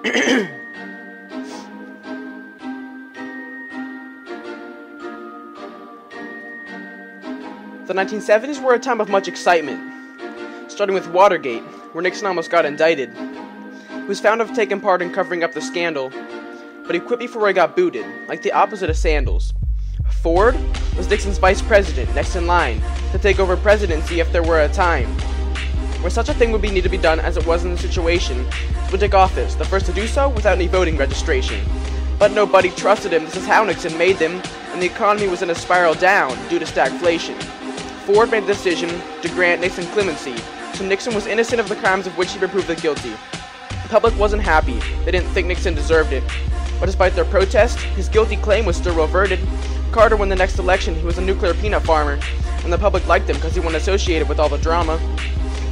The 1970s were a time of much excitement, starting with Watergate, where Nixon almost got indicted. He was found to have taken part in covering up the scandal, but he quit before he got booted, like the opposite of Sandals. Ford was Nixon's vice president, next in line, to take over presidency if there were a time where such a thing would need to be done as it was in the situation to take office, the first to do so without any voting registration. But nobody trusted him. This is how Nixon made them, and the economy was in a spiral down due to stagflation. Ford made the decision to grant Nixon clemency, so Nixon was innocent of the crimes of which he proved guilty. The public wasn't happy. They didn't think Nixon deserved it. But despite their protest, his guilty claim was still reverted. Carter won the next election. He was a nuclear peanut farmer, and the public liked him because he wasn't associated with all the drama.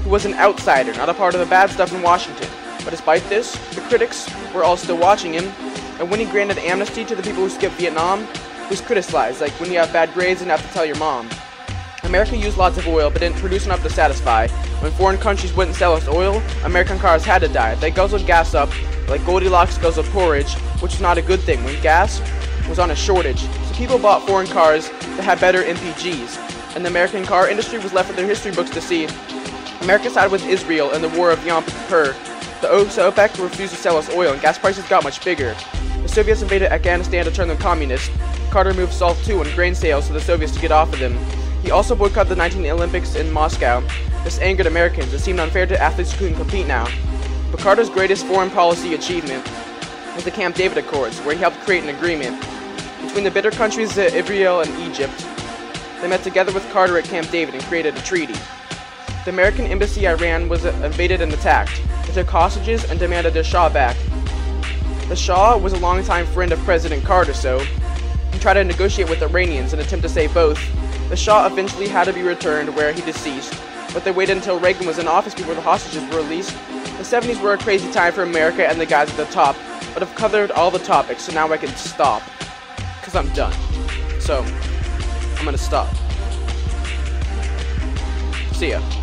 He was an outsider, not a part of the bad stuff in Washington. But despite this, the critics were all still watching him, and when he granted amnesty to the people who skipped Vietnam, he was criticized, like when you have bad grades and have to tell your mom. America used lots of oil, but didn't produce enough to satisfy. When foreign countries wouldn't sell us oil, American cars had to die. They guzzled gas up, like Goldilocks guzzled porridge, which was not a good thing when gas was on a shortage. So people bought foreign cars that had better MPGs, and the American car industry was left with their history books to see. America sided with Israel in the War of Yom Kippur. The OPEC refused to sell us oil, and gas prices got much bigger. The Soviets invaded Afghanistan to turn them communist. Carter moved salt too and grain sales to the Soviets to get off of them. He also boycotted the 19 Olympics in Moscow. This angered Americans. It seemed unfair to athletes who couldn't compete now. But Carter's greatest foreign policy achievement was the Camp David Accords, where he helped create an agreement between the bitter countries of Israel and Egypt. They met together with Carter at Camp David and created a treaty. The American embassy in Iran was invaded and attacked. They took hostages and demanded their Shah back. The Shah was a longtime friend of President Carter, so he tried to negotiate with the Iranians in an attempt to save both. The Shah eventually had to be returned where he deceased, but they waited until Reagan was in office before the hostages were released. The 70s were a crazy time for America and the guys at the top, but I've covered all the topics, so now I can stop, because I'm done. So, I'm gonna stop. See ya.